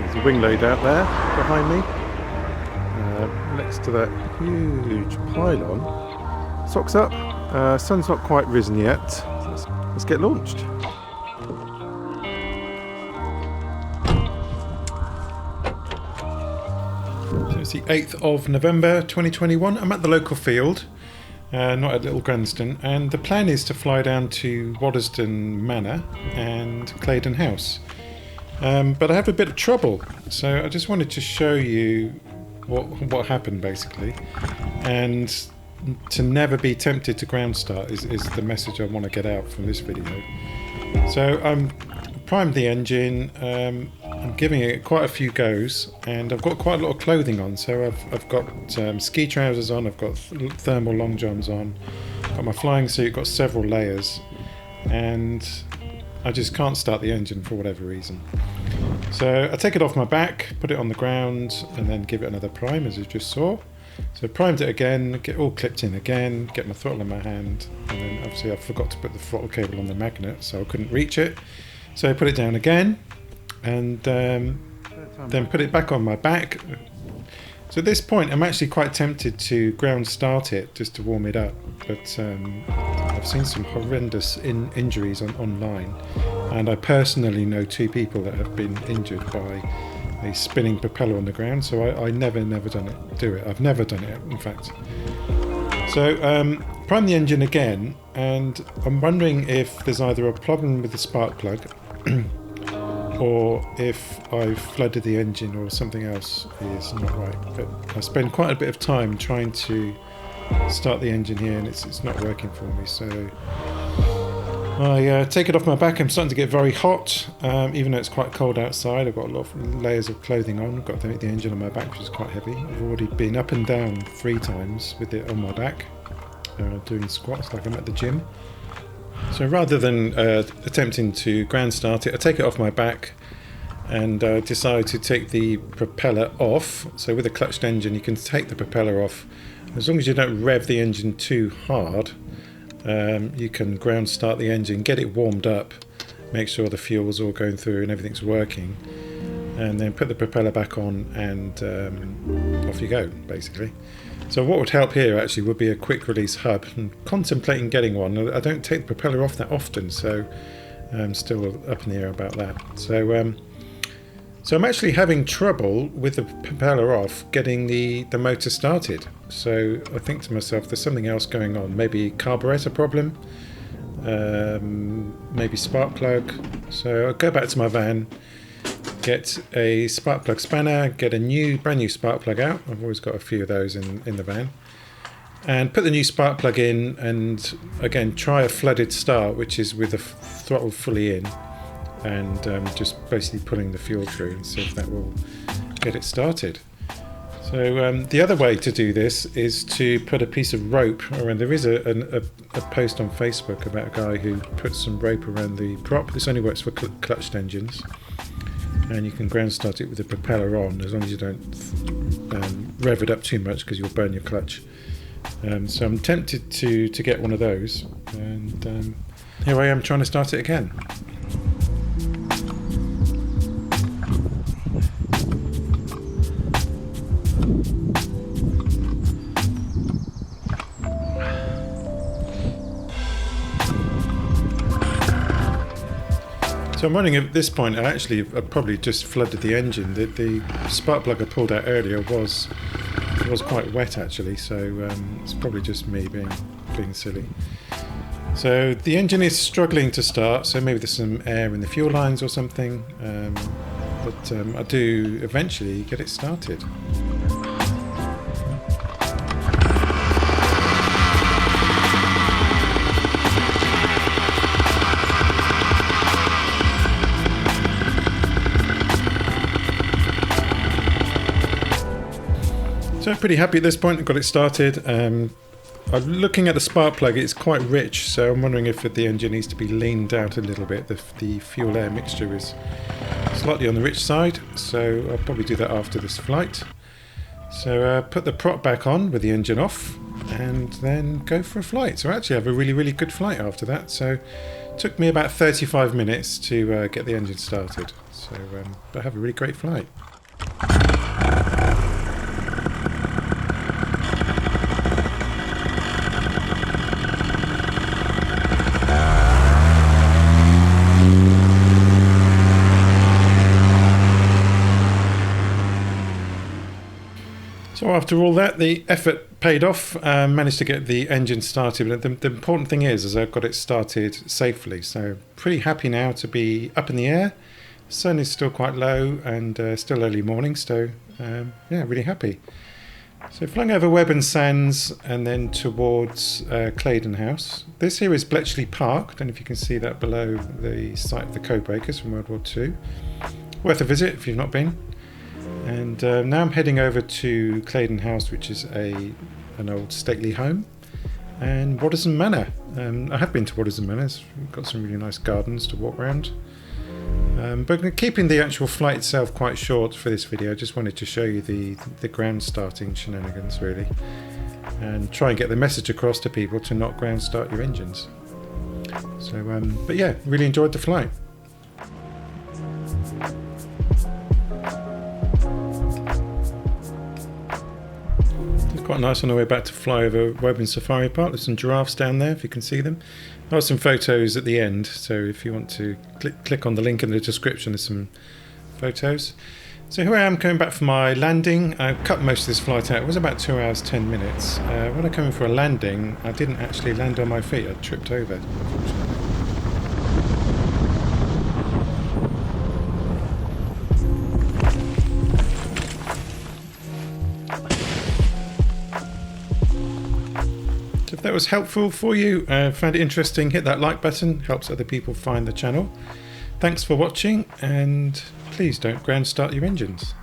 There's a wing load out there behind me, next to that huge pylon. Socks up. Sun's not quite risen yet. So let's get launched. So it's the 8th of November 2021. I'm at the local field, not at Little Granston, and the plan is to fly down to Waddesdon Manor and Claydon House. But I have a bit of trouble, so I just wanted to show you what happened basically, and to never be tempted to ground start is the message I want to get out from this video. So I'm primed the engine, I'm giving it quite a few goes, and I've got quite a lot of clothing on. So I've got ski trousers on, I've got thermal long johns on, got my flying suit, got several layers, and I just can't start the engine for whatever reason. So I take it off my back, put it on the ground, and then give it another prime, as you just saw. So primed it again, get all clipped in again, get my throttle in my hand, and then obviously I forgot to put the throttle cable on the magnet, so I couldn't reach it. So I put it down again, and then put it back on my back. So at this point I'm actually quite tempted to ground start it just to warm it up, but I've seen some horrendous injuries online, and I personally know 2 people that have been injured by a spinning propeller on the ground, so I never do it. I've never done it, in fact. So prime the engine again, and I'm wondering if there's either a problem with the spark plug or if I've flooded the engine or something else is not right. But I spend quite a bit of time trying to start the engine here, and it's not working for me. So I take it off my back. I'm starting to get very hot, even though it's quite cold outside. I've got a lot of layers of clothing on. I've got the engine on my back, which is quite heavy. I've already been up and down 3 times with it on my back, doing squats like I'm at the gym. So rather than attempting to ground start it, I take it off my back and decide to take the propeller off. So with a clutched engine, you can take the propeller off. As long as you don't rev the engine too hard, you can ground start the engine, get it warmed up, make sure the fuel's all going through and everything's working, and then put the propeller back on, and off you go, basically. So what would help here actually would be a quick release hub. I'm contemplating getting one. I don't take the propeller off that often, so I'm still up in the air about that. So I'm actually having trouble with the propeller off getting the motor started. So I think to myself, there's something else going on. Maybe carburetor problem, maybe spark plug. So I'll go back to my van, get a spark plug spanner, get a brand new spark plug out. I've always got a few of those in the van, and put the new spark plug in, and again try a flooded start, which is with the throttle fully in, and just basically pulling the fuel through, and see if that will get it started. So the other way to do this is to put a piece of rope around. There is a post on Facebook about a guy who puts some rope around the prop. This only works for clutched engines, and you can ground start it with the propeller on, as long as you don't rev it up too much, because you'll burn your clutch. So I'm tempted to get one of those, and here I am trying to start it again. So I'm wondering at this point, I've probably just flooded the engine. The spark plug I pulled out earlier was quite wet actually, so it's probably just me being silly. So the engine is struggling to start, so maybe there's some air in the fuel lines or something, but I do eventually get it started. So I'm pretty happy at this point. I've got it started. I'm looking at the spark plug. It's quite rich, so I'm wondering if the engine needs to be leaned out a little bit. The fuel air mixture is slightly on the rich side, so I'll probably do that after this flight. So put the prop back on with the engine off, and then go for a flight. So I actually have a really good flight after that. So Took me about 35 minutes to get the engine started, so but I have a really great flight. So after all that, the effort paid off. Managed to get the engine started, but the important thing is I've got it started safely. So pretty happy now to be up in the air. The sun is still quite low and still early morning, so yeah, really happy. So flying over Webb Sands and then towards Claydon House. This here is Bletchley Park. I don't know if you can see that below the site of the code breakers from World War II. Worth a visit if you've not been. And now I'm heading over to Claydon House, which is an old stately home, and Waddesdon Manor. I have been to Waddesdon Manor. It's got some really nice gardens to walk around. But keeping the actual flight itself quite short for this video, I just wanted to show you the ground starting shenanigans really, and try and get the message across to people to not ground start your engines. So, but yeah, really enjoyed the flight. Quite nice on the way back to fly over Webb Safari Park. There's some giraffes down there if you can see them. There are some photos at the end, so if you want to click on the link in the description, there's some photos. So here I am coming back for my landing. I cut most of this flight out. It was about 2 hours 10 minutes. When I came in for a landing, I didn't actually land on my feet. I tripped over, unfortunately. If that was helpful for you, found it interesting, hit that like button, helps other people find the channel. Thanks for watching, and please don't ground start your engines.